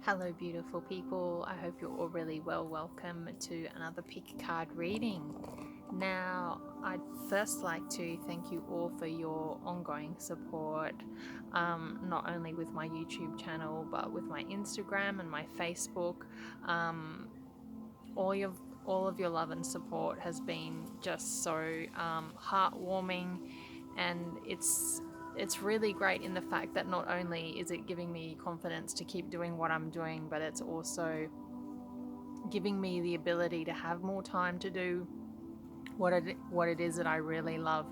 Hello beautiful people, I hope you're all really well. Welcome to another pick card reading. Now I'd first like to thank you all for your ongoing support, not only with my YouTube channel but with my Instagram and my Facebook. All of your love and support has been just so heartwarming, and it's really great in the fact that not only is it giving me confidence to keep doing what I'm doing, but it's also giving me the ability to have more time to do what it is that I really love,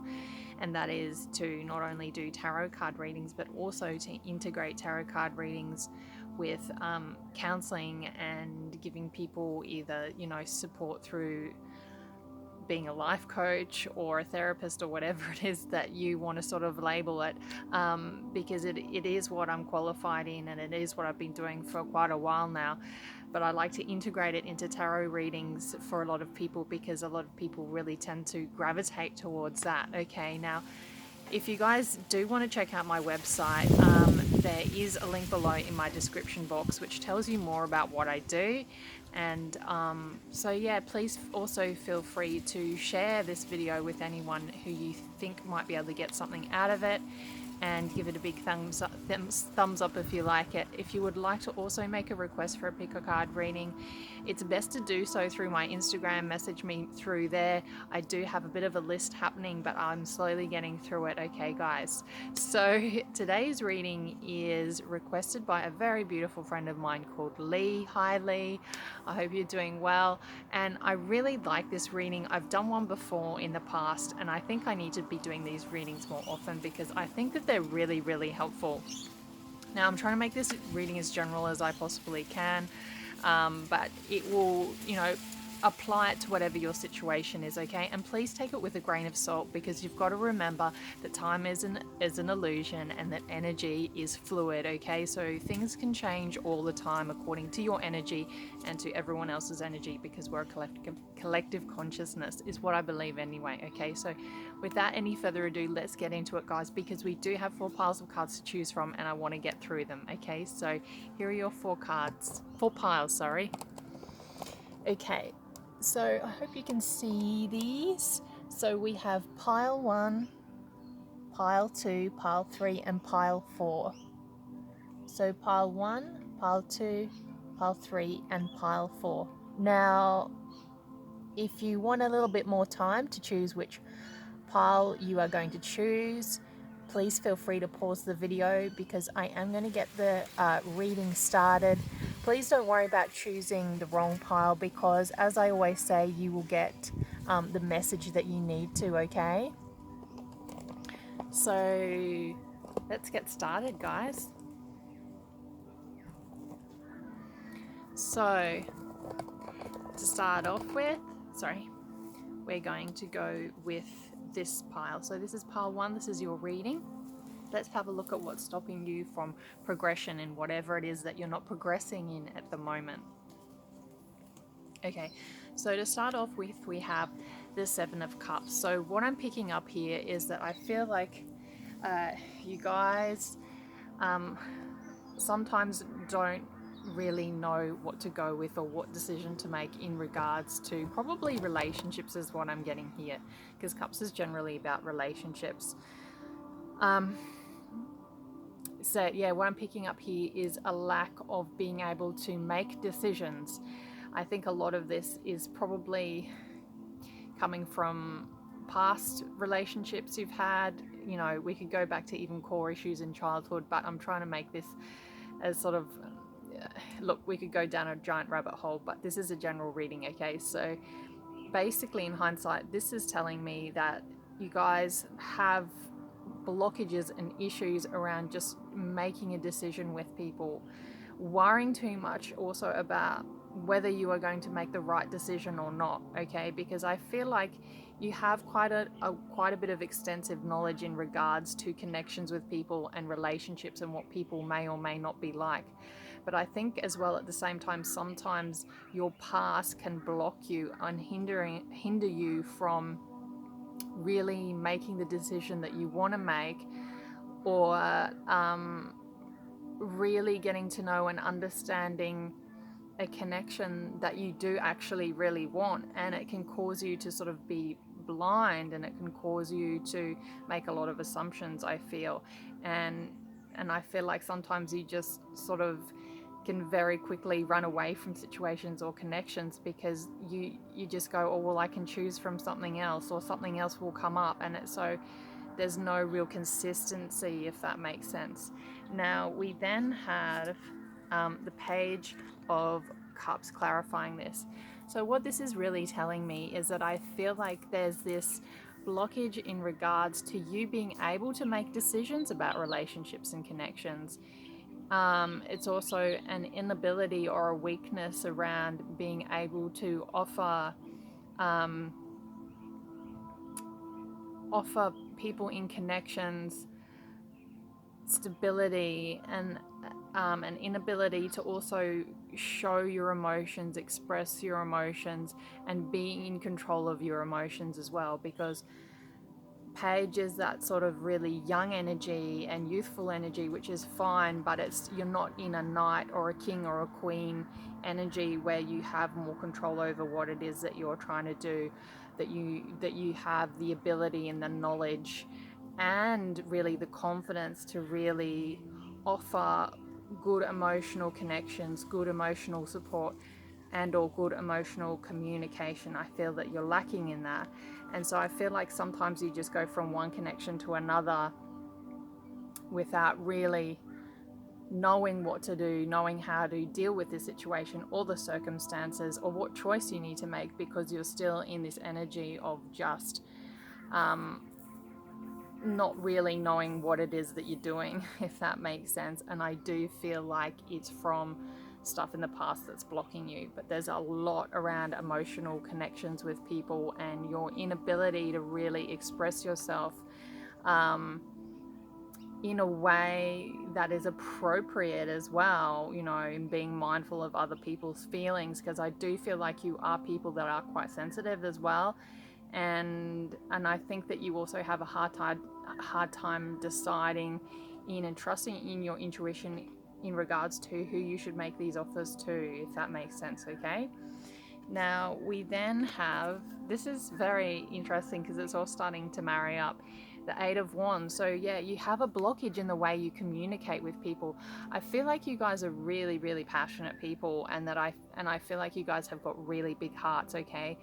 and that is to not only do tarot card readings but also to integrate tarot card readings with counseling and giving people either support through being a life coach or a therapist or whatever it is that you want to sort of label it, because it is what I'm qualified in and it is what I've been doing for quite a while now. But I like to integrate it into tarot readings for a lot of people because a lot of people really tend to gravitate towards that. Okay, now if you guys do want to check out my website, there is a link below in my description box which tells you more about what I do. And so yeah, please also feel free to share this video with anyone who you think might be able to get something out of it, and give it a big thumbs up if you like it. If you would like to also make a request for a pick a card reading, it's best to do so through my Instagram. Message me through there. I do have a bit of a list happening, but I'm slowly getting through it. Okay guys, so today's reading is requested by a very beautiful friend of mine called Lee. Hi Lee, I hope you're doing well, and I really like this reading. I've done one before in the past, and I think I need to be doing these readings more often because I think that they're really helpful. Now I'm trying to make this reading as general as I possibly can, but it will, apply it to whatever your situation is, okay? And please take it with a grain of salt, because you've got to remember that time is an illusion and that energy is fluid, okay? So things can change all the time according to your energy and to everyone else's energy, because we're a collective consciousness, is what I believe anyway, okay? So without any further ado, let's get into it, guys, because we do have 4 piles of cards to choose from and I want to get through them, okay? So here are your 4 piles, sorry. Okay, so I hope you can see these. So we have pile 1, pile 2, pile 3 and pile 4. So pile 1, pile 2, pile 3 and pile 4. Now, if you want a little bit more time to choose which pile you are going to choose, please feel free to pause the video because I am going to get the reading started. Please don't worry about choosing the wrong pile, because as I always say, you will get the message that you need to, okay? So let's get started, guys. So to start off with, we're going to go with this pile. So this is pile 1, this is your reading. Let's have a look at what's stopping you from progression in whatever it is that you're not progressing in at the moment. Okay, so to start off with, we have the 7 of Cups. So what I'm picking up here is that I feel like you guys sometimes don't really know what to go with or what decision to make in regards to probably relationships is what I'm getting here, because Cups is generally about relationships. So yeah, what I'm picking up here is a lack of being able to make decisions. I think a lot of this is probably coming from past relationships you've had. We could go back to even core issues in childhood, but I'm trying to make this as sort of, look, we could go down a giant rabbit hole, but this is a general reading, okay? So basically, in hindsight, this is telling me that you guys have blockages and issues around just making a decision with people, worrying too much also about whether you are going to make the right decision or not, okay? Because I feel like you have quite a bit of extensive knowledge in regards to connections with people and relationships and what people may or may not be like. But I think as well, at the same time, sometimes your past can block you and hinder you from really making the decision that you want to make, or really getting to know and understanding a connection that you do actually really want, and it can cause you to sort of be blind, and it can cause you to make a lot of assumptions, I feel. And I feel like sometimes you just sort of can very quickly run away from situations or connections because you just go, oh well, I can choose from something else, or something else will come up, and it's so there's no real consistency, if that makes sense. Now we then have the Page of Cups clarifying this. So what this is really telling me is that I feel like there's this blockage in regards to you being able to make decisions about relationships and connections. It's also an inability or a weakness around being able to offer people in connections stability, and an inability to also show your emotions, express your emotions, and be in control of your emotions as well, because Page is that sort of really young energy and youthful energy, which is fine, but you're not in a knight or a king or a queen energy where you have more control over what it is that you're trying to do, that you have the ability and the knowledge and really the confidence to really offer good emotional connections, good emotional support, and or good emotional communication. I feel that you're lacking in that. And so I feel like sometimes you just go from one connection to another without really knowing what to do, knowing how to deal with the situation or the circumstances, or what choice you need to make, because you're still in this energy of just not really knowing what it is that you're doing, if that makes sense. And I do feel like it's from stuff in the past that's blocking you, but there's a lot around emotional connections with people and your inability to really express yourself in a way that is appropriate as well, you know, in being mindful of other people's feelings, because I do feel like you are people that are quite sensitive as well. And I think that you also have a hard time deciding in and trusting in your intuition in regards to who you should make these offers to, if that makes sense. Okay, now we then have, this is very interesting because it's all starting to marry up, the Eight of Wands. So yeah, you have a blockage in the way you communicate with people. I feel like you guys are really, really passionate people, and I feel like you guys have got really big hearts, okay,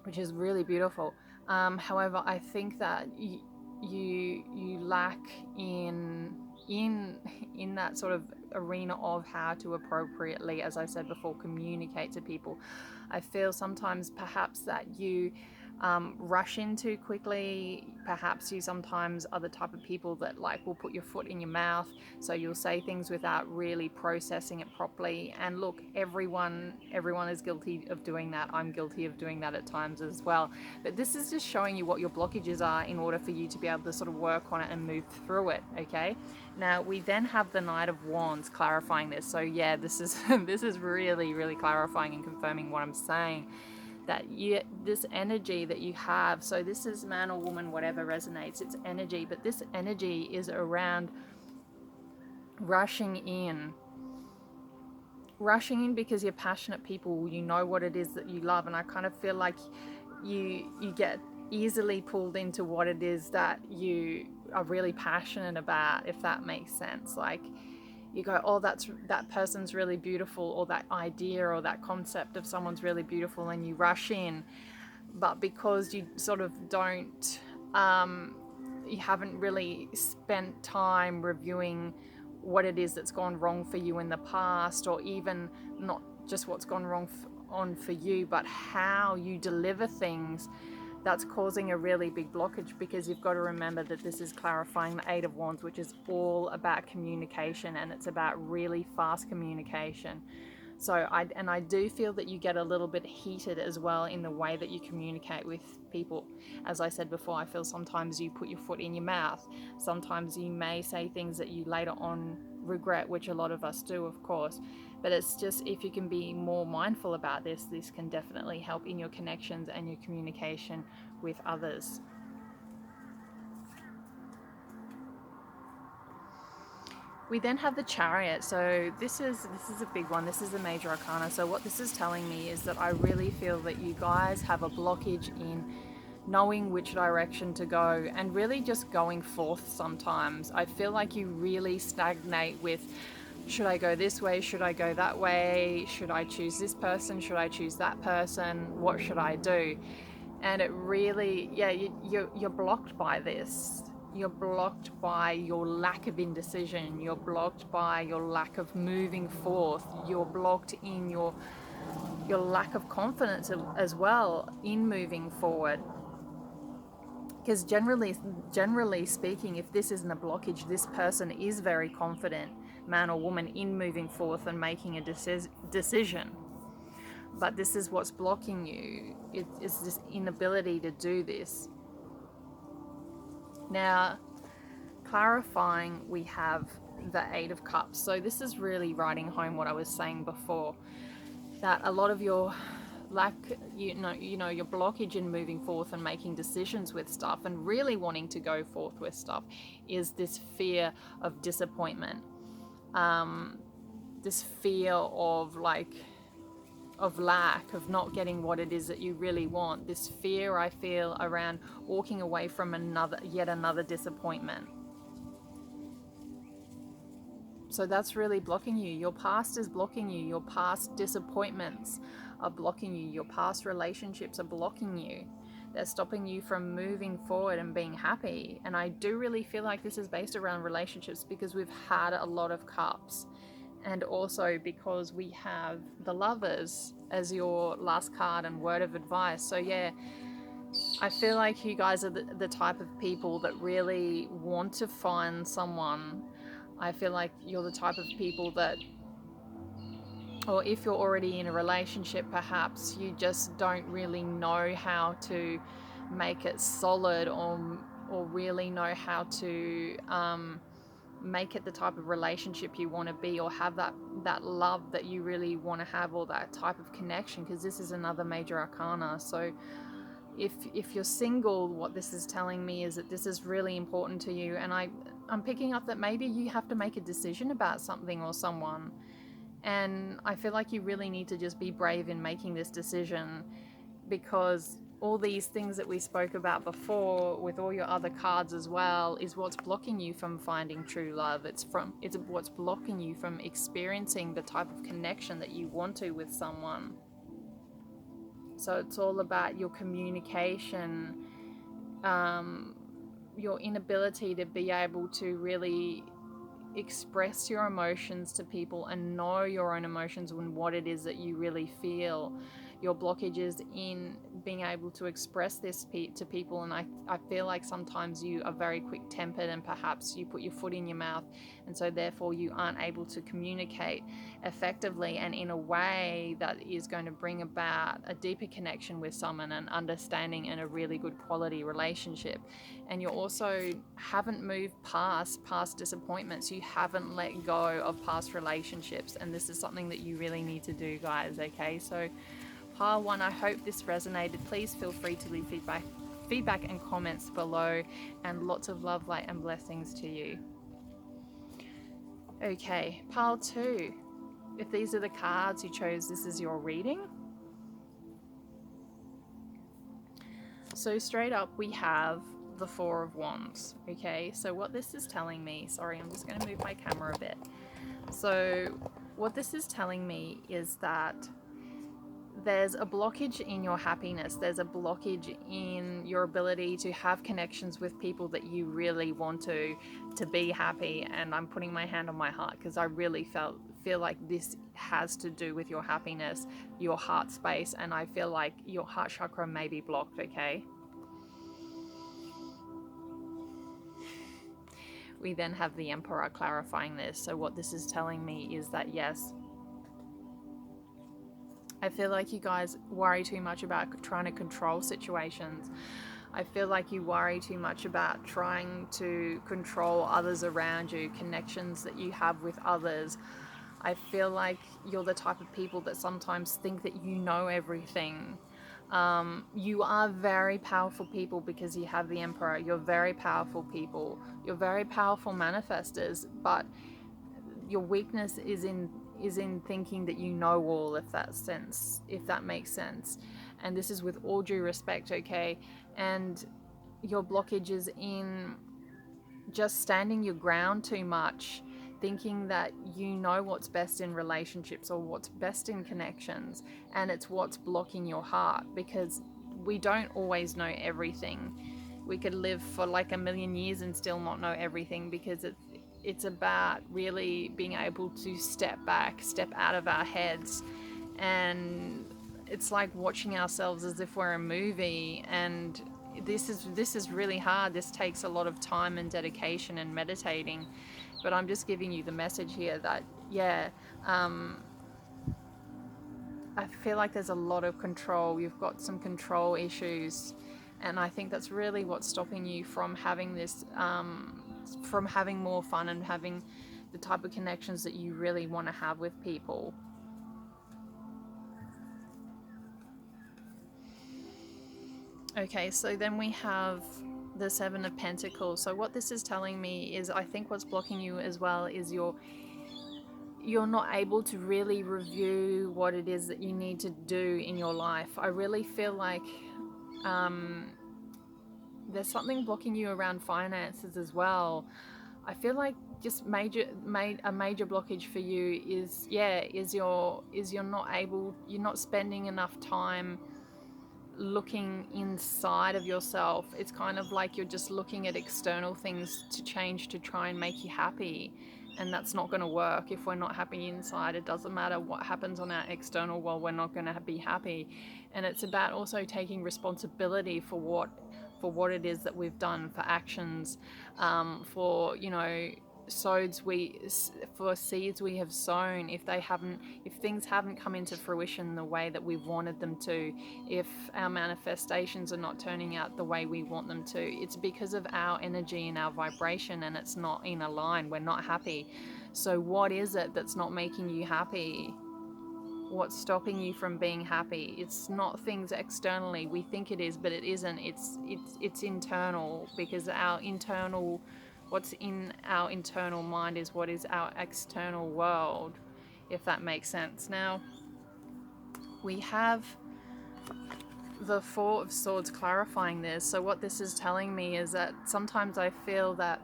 which is really beautiful. However, I think that you lack in that sort of arena of how to appropriately, as I said before, communicate to people. I feel sometimes perhaps that you rush in too quickly. Perhaps you sometimes are the type of people that like will put your foot in your mouth, so you'll say things without really processing it properly. And look, everyone is guilty of doing that. I'm guilty of doing that at times as well. But this is just showing you what your blockages are in order for you to be able to sort of work on it and move through it. Okay, now we then have the Knight of Wands clarifying this. So yeah, this is this is really, really clarifying and confirming what I'm saying, that this energy that you have, so this is man or woman, whatever resonates, it's energy, but this energy is around rushing in because you're passionate people, you know what it is that you love, and I kind of feel like you get easily pulled into what it is that you are really passionate about, if that makes sense. Like you go, oh, that person's really beautiful, or that idea or that concept of someone's really beautiful, and you rush in. But because you sort of don't, you haven't really spent time reviewing what it is that's gone wrong for you in the past, or even not just what's gone wrong for you, but how you deliver things, that's causing a really big blockage. Because you've got to remember that this is clarifying the Eight of Wands, which is all about communication, and it's about really fast communication. So I do feel that you get a little bit heated as well in the way that you communicate with people. As I said before, I feel sometimes you put your foot in your mouth. Sometimes you may say things that you later on regret, which a lot of us do, of course. But it's just, if you can be more mindful about this can definitely help in your connections and your communication with others. We then have the Chariot. So this is a big one. This is a major arcana. So what this is telling me is that I really feel that you guys have a blockage in knowing which direction to go and really just going forth sometimes. I feel like you really stagnate with, should I go this way? Should I go that way? Should I choose this person? Should I choose that person? What should I do? And it really, yeah, you're blocked by this. You're blocked by your lack of indecision. You're blocked by your lack of moving forth. You're blocked in your lack of confidence as well in moving forward. Because generally speaking, if this isn't a blockage, this person is very confident, man or woman, in moving forth and making a decision. But this is what's blocking you. It's this inability to do this. Now, clarifying, we have the Eight of Cups. So this is really writing home what I was saying before, that a lot of your lack, your blockage in moving forth and making decisions with stuff and really wanting to go forth with stuff is this fear of disappointment, this fear of lack, of not getting what it is that you really want, this fear I feel around walking away from yet another disappointment. So that's really blocking you. Your past is blocking you. Your past disappointments are blocking you. Your past relationships are blocking you. They're stopping you from moving forward and being happy. And I do really feel like this is based around relationships because we've had a lot of cups. And also because we have the Lovers as your last card and word of advice. So yeah, I feel like you guys are the type of people that really want to find someone. I feel like you're the type of people that, or if you're already in a relationship, perhaps you just don't really know how to make it solid or really know how to make it the type of relationship you want to be, or have that love that you really want to have, or that type of connection, because this is another major arcana. So if you're single, what this is telling me is that this is really important to you, and I'm picking up that maybe you have to make a decision about something or someone, and I feel like you really need to just be brave in making this decision, because all these things that we spoke about before with all your other cards as well is what's blocking you from finding true love. It's what's blocking you from experiencing the type of connection that you want to with someone. So it's all about your communication, your inability to be able to really express your emotions to people and know your own emotions and what it is that you really feel. Your blockages in being able to express this to people, and I feel like sometimes you are very quick-tempered and perhaps you put your foot in your mouth, and so therefore you aren't able to communicate effectively and in a way that is going to bring about a deeper connection with someone and understanding and a really good quality relationship. And you also haven't moved past disappointments. You haven't let go of past relationships, and this is something that you really need to do, guys. Okay, so pile one, I hope this resonated. Please feel free to leave feedback and comments below, and lots of love, light and blessings to you. Okay, pile two, if these are the cards you chose, this is your reading. So straight up we have the Four of Wands. Okay, so what this is telling me, sorry, I'm just going to move my camera a bit. So what this is telling me is that there's a blockage in your happiness. There's a blockage in your ability to have connections with people that you really want to be happy. And I'm putting my hand on my heart because I really feel like this has to do with your happiness, your heart space, and I feel like your heart chakra may be blocked. Okay. We then have the Emperor clarifying this. So what this is telling me is that yes, I feel like you guys worry too much about trying to control situations. I feel like you worry too much about trying to control others around you, connections that you have with others. I feel like you're the type of people that sometimes think that you know everything. You are very powerful people because you have the Emperor. You're very powerful people. You're very powerful manifestors, but your weakness is in thinking that you know all, if that makes sense. And this is with all due respect, okay? And your blockage is in just standing your ground too much, thinking that you know what's best in relationships or what's best in connections, and it's what's blocking your heart, because we don't always know everything. We could live for like a million years and still not know everything, because it's about really being able to step back, step out of our heads. And it's like watching ourselves as if we're a movie, and this is really hard. This takes a lot of time and dedication and meditating. But I'm just giving you the message here that, yeah, I feel like there's a lot of control. You've got some control issues, and I think that's really what's stopping you from having this, from having more fun and having the type of connections that you really want to have with people. Okay, so then we have the Seven of Pentacles. So what this is telling me is, I think what's blocking you as well is you're not able to really review what it is that you need to do in your life. I really feel like there's something blocking you around finances as well. I feel like just a major blockage for you is you're not spending enough time looking inside of yourself. It's kind of like you're just looking at external things to change to try and make you happy, and that's not going to work. If we're not happy inside, it doesn't matter what happens on our external world, we're not going to be happy. And it's about also taking responsibility for what it is that we've done, for actions, for seeds we have sown. If things haven't come into fruition the way that we've wanted them to, if our manifestations are not turning out the way we want them to, it's because of our energy and our vibration, and it's not in a line. We're not happy. So what is it that's not making you happy? What's stopping you from being happy? It's not things externally. We think it is, but it isn't. It's internal, because what's in our internal mind is what is our external world, if that makes sense. Now, we have the Four of Swords clarifying this. So what this is telling me is that sometimes I feel that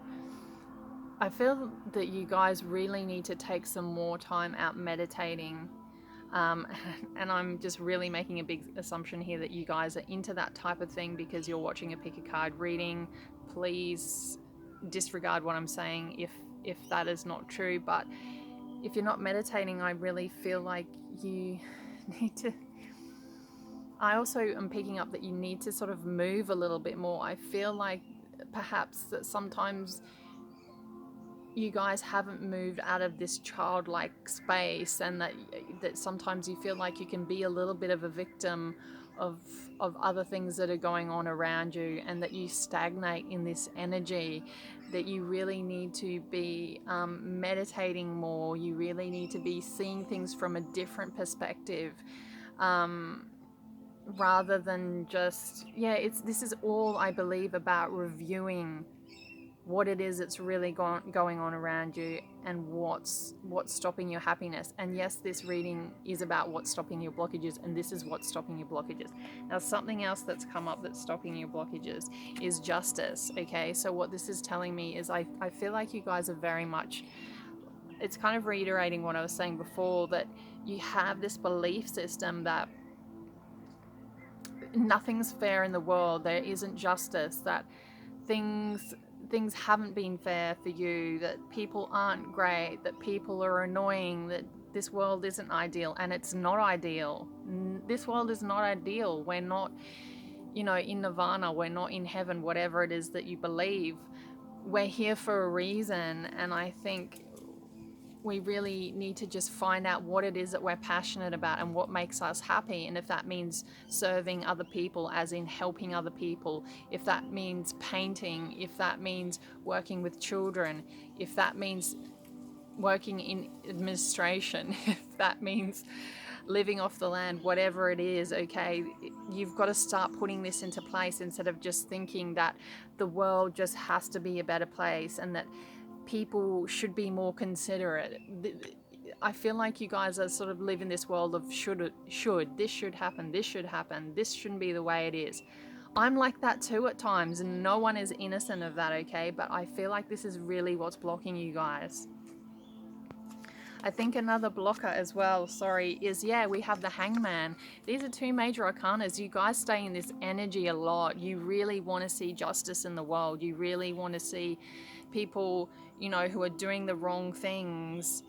you guys really need to take some more time out meditating. And I'm just really making a big assumption here that you guys are into that type of thing because you're watching a pick a card reading. Please disregard what I'm saying if that is not true. But if you're not meditating, I really feel like you need to. I also am picking up that you need to sort of move a little bit more. I feel like perhaps that sometimes you guys haven't moved out of this childlike space, and that sometimes you feel like you can be a little bit of a victim of other things that are going on around you, and that you stagnate in this energy, that you really need to be meditating more. You really need to be seeing things from a different perspective, rather than just, this is all, I believe, about reviewing what it is that's really going on around you, and what's stopping your happiness. And yes, this reading is about what's stopping your blockages, and this is what's stopping your blockages. Now, something else that's come up that's stopping your blockages is justice. Okay, so what this is telling me is I feel like you guys are very much, it's kind of reiterating what I was saying before, that you have this belief system that nothing's fair in the world, there isn't justice, that things haven't been fair for you, that people aren't great, that people are annoying, that this world isn't ideal. And it's not ideal. This world is not ideal. We're not, in nirvana. We're not in heaven, whatever it is that you believe. We're here for a reason. And I think we really need to just find out what it is that we're passionate about and what makes us happy. And if that means serving other people, as in helping other people, if that means painting, if that means working with children, if that means working in administration, if that means living off the land, whatever it is, okay, you've got to start putting this into place, instead of just thinking that the world just has to be a better place, and that people should be more considerate. I feel like you guys are sort of live in this world of should, this should happen, this shouldn't be the way it is. I'm like that too at times, and no one is innocent of that, okay? But I feel like this is really what's blocking you guys. I think another blocker as well, is, we have the Hangman. These are two major arcanas. You guys stay in this energy a lot. You really want to see justice in the world. You really want to see people, who are doing the wrong things,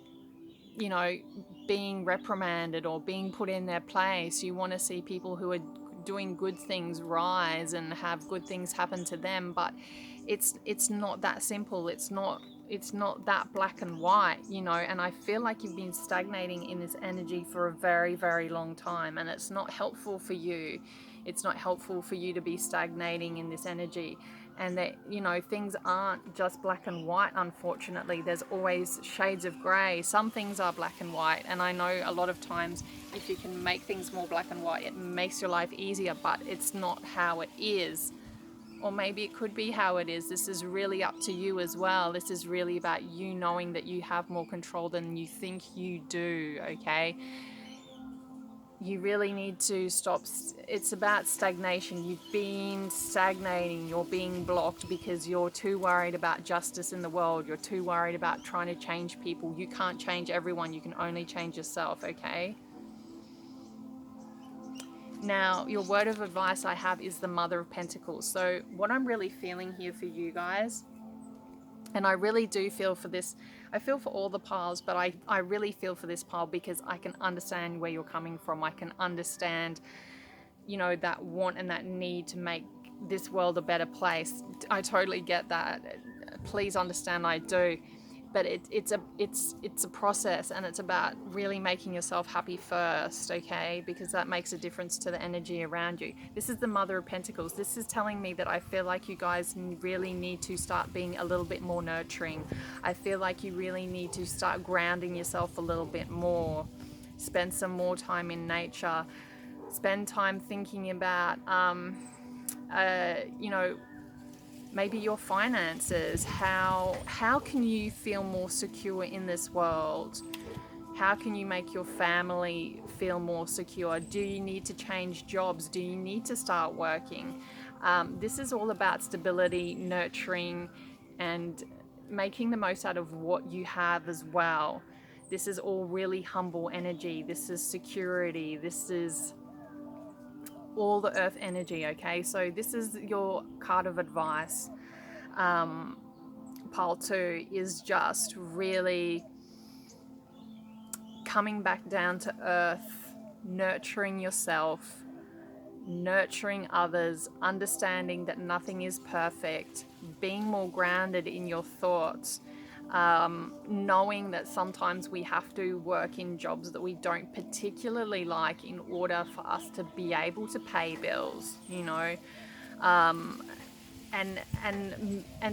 being reprimanded or being put in their place. You want to see people who are doing good things rise and have good things happen to them, but it's not that simple. It's not that black and white, and I feel like you've been stagnating in this energy for a very, very long time, and it's not helpful for you. It's not helpful for you to be stagnating in this energy, and that, things aren't just black and white, unfortunately. There's always shades of grey. Some things are black and white, and I know a lot of times if you can make things more black and white, it makes your life easier, but it's not how it is. Or maybe it could be how it is. This is really up to you as well. This is really about you knowing that you have more control than you think you do, okay? You really need to stop. It's about stagnation. You've been stagnating. You're being blocked because you're too worried about justice in the world. You're too worried about trying to change people. You can't change everyone. You can only change yourself, okay? Now, your word of advice I have is the Mother of Pentacles. So what I'm really feeling here for you guys, and I really do feel for this, I feel for all the piles, but I really feel for this pile because I can understand where you're coming from. I can understand, that want and that need to make this world a better place. I totally get that. Please understand I do. But it's a process, and it's about really making yourself happy first, okay? Because that makes a difference to the energy around you. This is the Mother of Pentacles. This is telling me that I feel like you guys really need to start being a little bit more nurturing. I feel like you really need to start grounding yourself a little bit more. Spend some more time in nature. Spend time thinking about, maybe your finances. How can you feel more secure in this world? How can you make your family feel more secure? Do you need to change jobs? Do you need to start working? This is all about stability, nurturing, and making the most out of what you have as well. This is all really humble energy. This is security. This is all the earth energy, okay? So this is your card of advice. Pile 2 is just really coming back down to earth, nurturing yourself, nurturing others, understanding that nothing is perfect, being more grounded in your thoughts, knowing that sometimes we have to work in jobs that we don't particularly like in order for us to be able to pay bills, and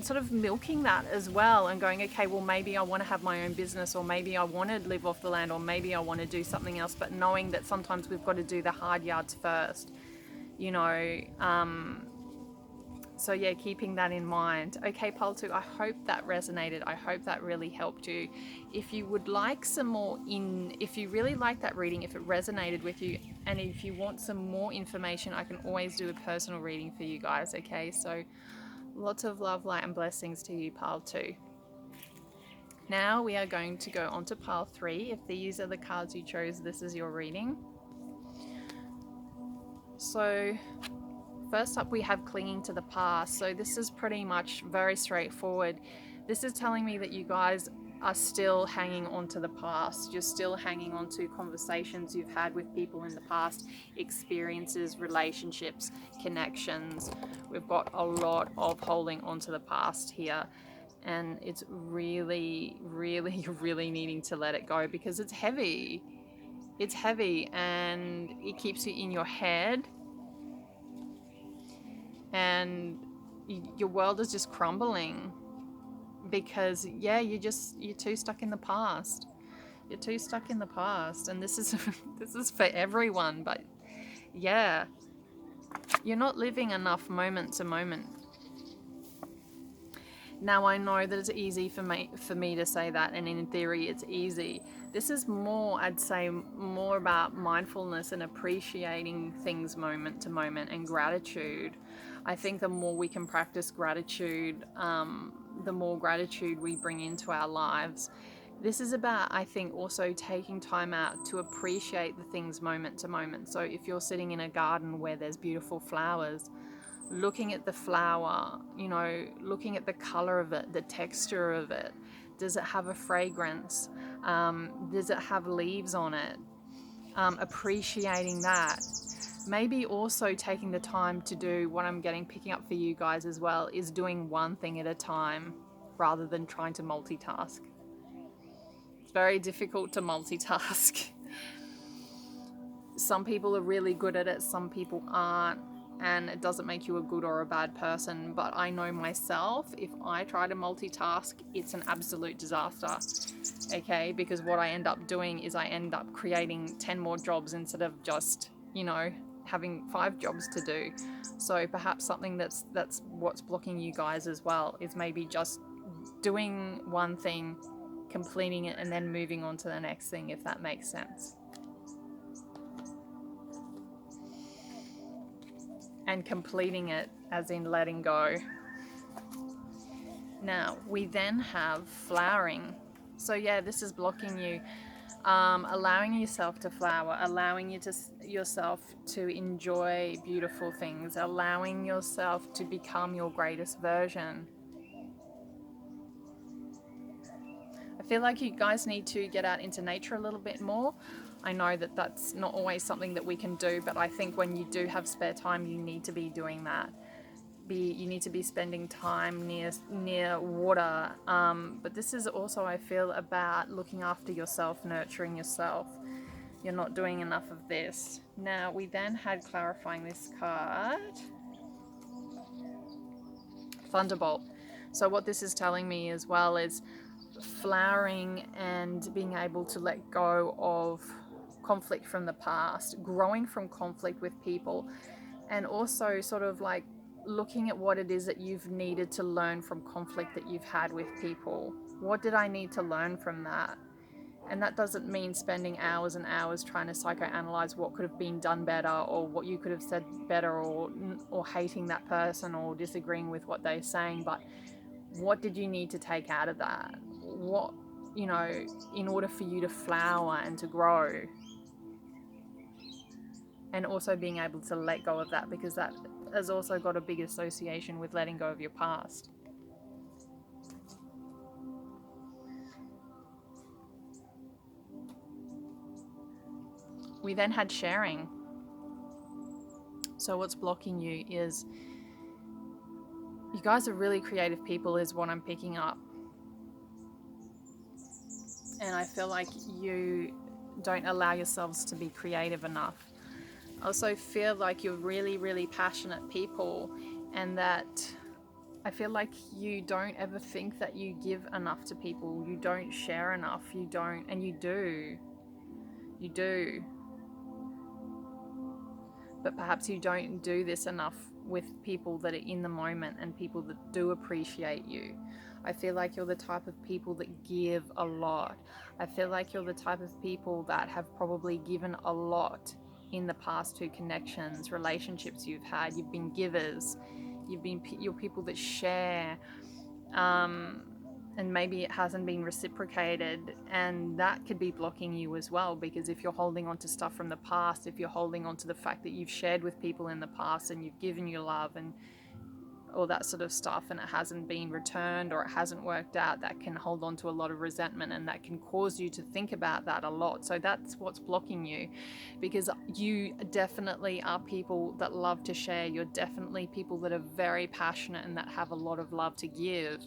sort of milking that as well, and going, okay, well, maybe I want to have my own business, or maybe I want to live off the land, or maybe I want to do something else, but knowing that sometimes we've got to do the hard yards first, So yeah, keeping that in mind. Okay, Pile 2, I hope that resonated. I hope that really helped you. If you would like some more if you really like that reading, if it resonated with you, and if you want some more information, I can always do a personal reading for you guys, okay? So lots of love, light, and blessings to you, Pile 2. Now we are going to go on to Pile 3. If these are the cards you chose, this is your reading. So first up, we have clinging to the past. So this is pretty much very straightforward. This is telling me that you guys are still hanging on to the past. You're still hanging on to conversations you've had with people in the past, experiences, relationships, connections. We've got a lot of holding on to the past here. And it's really, really, really needing to let it go because it's heavy. It's heavy and it keeps you in your head. And your world is just crumbling because you're too stuck in the past. You're too stuck in the past, and this is for everyone. But yeah, you're not living enough moment to moment. Now, I know that it's easy for me to say that, and in theory it's easy. This is more, I'd say, more about mindfulness and appreciating things moment to moment, and gratitude. I think the more we can practice gratitude, the more gratitude we bring into our lives. This is about, I think, also taking time out to appreciate the things moment to moment. So if you're sitting in a garden where there's beautiful flowers, looking at the flower, looking at the color of it, the texture of it. Does it have a fragrance? Does it have leaves on it? Appreciating that. Maybe also taking the time to do what I'm picking up for you guys as well, is doing one thing at a time rather than trying to multitask. It's very difficult to multitask. Some people are really good at it, some people aren't. And it doesn't make you a good or a bad person, but I know myself, if I try to multitask, it's an absolute disaster, okay? Because what I end up doing is I end up creating 10 more jobs instead of just, having 5 jobs to do. So perhaps something that's what's blocking you guys as well is maybe just doing one thing, completing it, and then moving on to the next thing, if that makes sense. And completing it as in letting go. Now, we then have flowering. So yeah, this is blocking you. Allowing yourself to flower, allowing yourself to enjoy beautiful things, allowing yourself to become your greatest version. I feel like you guys need to get out into nature a little bit more. I know that that's not always something that we can do, but I think when you do have spare time, you need to be doing that. You need to be spending time near water. But this is also, I feel, about looking after yourself, nurturing yourself. You're not doing enough of this. Now, we then had clarifying this card. Thunderbolt. So what this is telling me as well is flowering and being able to let go of conflict from the past, growing from conflict with people, and also sort of like looking at what it is that you've needed to learn from conflict that you've had with people. What did I need to learn from that? And that doesn't mean spending hours and hours trying to psychoanalyze what could have been done better, or what you could have said better, or hating that person or disagreeing with what they're saying, but what did you need to take out of that? What, in order for you to flower and to grow? And also being able to let go of that, because that has also got a big association with letting go of your past. We then had sharing. So what's blocking you is, you guys are really creative people, is what I'm picking up. And I feel like you don't allow yourselves to be creative enough. I also feel like you're really, really passionate people, and that I feel like you don't ever think that you give enough to people. You don't share enough. You don't, and you do. You do. But perhaps you don't do this enough with people that are in the moment and people that do appreciate you. I feel like you're the type of people that give a lot. I feel like you're the type of people that have probably given a lot in the past to connections, relationships you've had. You've been givers. You're people that share. And maybe it hasn't been reciprocated, and that could be blocking you as well, because if you're holding on to stuff from the past, if you're holding on to the fact that you've shared with people in the past and you've given your love and all that sort of stuff, and it hasn't been returned or it hasn't worked out, that can hold on to a lot of resentment, and that can cause you to think about that a lot. So that's what's blocking you, because you definitely are people that love to share. You're definitely people that are very passionate and that have a lot of love to give,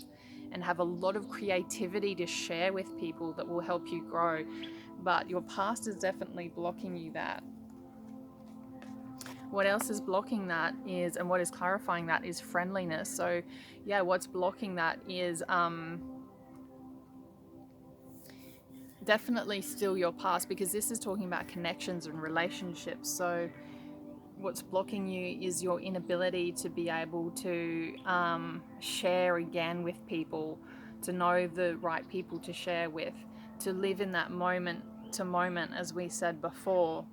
and have a lot of creativity to share with people that will help you grow. But your past is definitely blocking you that. What else is blocking that is, and what is clarifying that, is friendliness. So yeah, what's blocking that is definitely still your past, because this is talking about connections and relationships. So what's blocking you is your inability to be able to share again with people, to know the right people to share with, to live in that moment to moment, as we said before.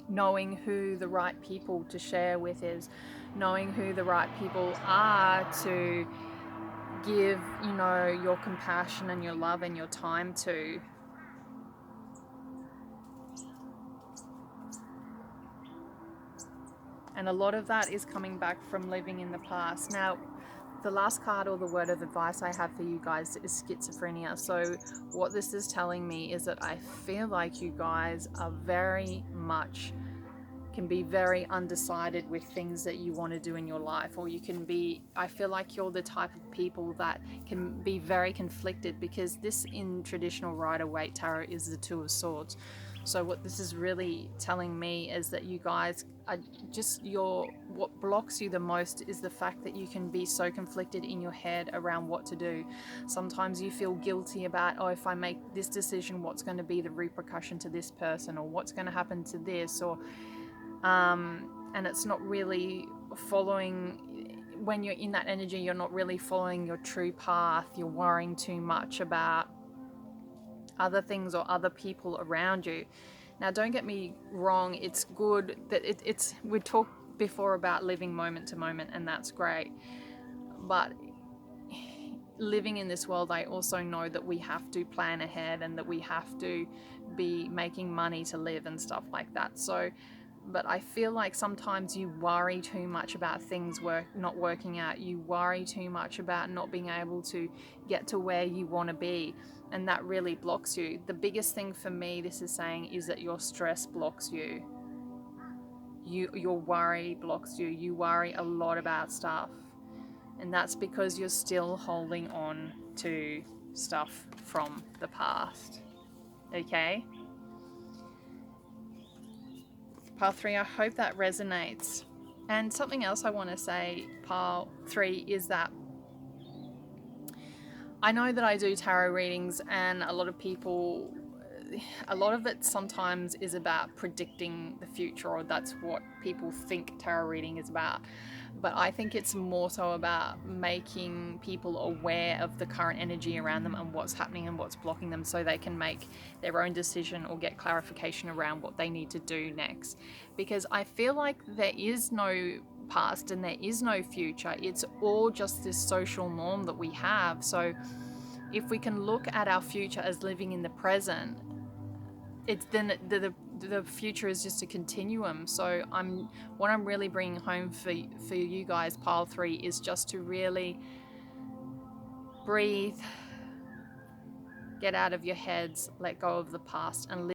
Knowing who the right people to share with is, knowing who the right people are to give, you know, your compassion and your love and your time to. And a lot of that is coming back from living in the past. Now, the last card or the word of advice I have for you guys is schizophrenia. So what this is telling me is that I feel like you guys are can be very undecided with things that you want to do in your life, or you can be, I feel like you're the type of people that can be very conflicted, because this in traditional Rider-Waite tarot is the Two of Swords. So what this is really telling me is that you guys are just, what blocks you the most is the fact that you can be so conflicted in your head around what to do. Sometimes you feel guilty about, oh, if I make this decision, what's going to be the repercussion to this person, or what's going to happen to this, or and it's not really following, when you're in that energy, you're not really following your true path. You're worrying too much about other things or other people around you. Now, don't get me wrong, it's good that we talked before about living moment to moment, and that's great, but living in this world, I also know that we have to plan ahead and that we have to be making money to live and stuff like that. So but I feel like sometimes you worry too much about things not working out. You worry too much about not being able to get to where you want to be, and that really blocks you. The biggest thing for me, this is saying, is that your stress blocks you. Your worry blocks you. You worry a lot about stuff, and that's because you're still holding on to stuff from the past. Okay? Pile 3, I hope that resonates. And something else I want to say, Pile 3, is that I know that I do tarot readings, and a lot of it sometimes is about predicting the future, or that's what people think tarot reading is about. But I think it's more so about making people aware of the current energy around them and what's happening and what's blocking them, so they can make their own decision or get clarification around what they need to do next. Because I feel like there is no past and there is no future. It's all just this social norm that we have. So if we can look at our future as living in the present, it's then the future is just a continuum. So what I'm really bringing home for you guys, Pile 3, is just to really breathe, get out of your heads, let go of the past, and live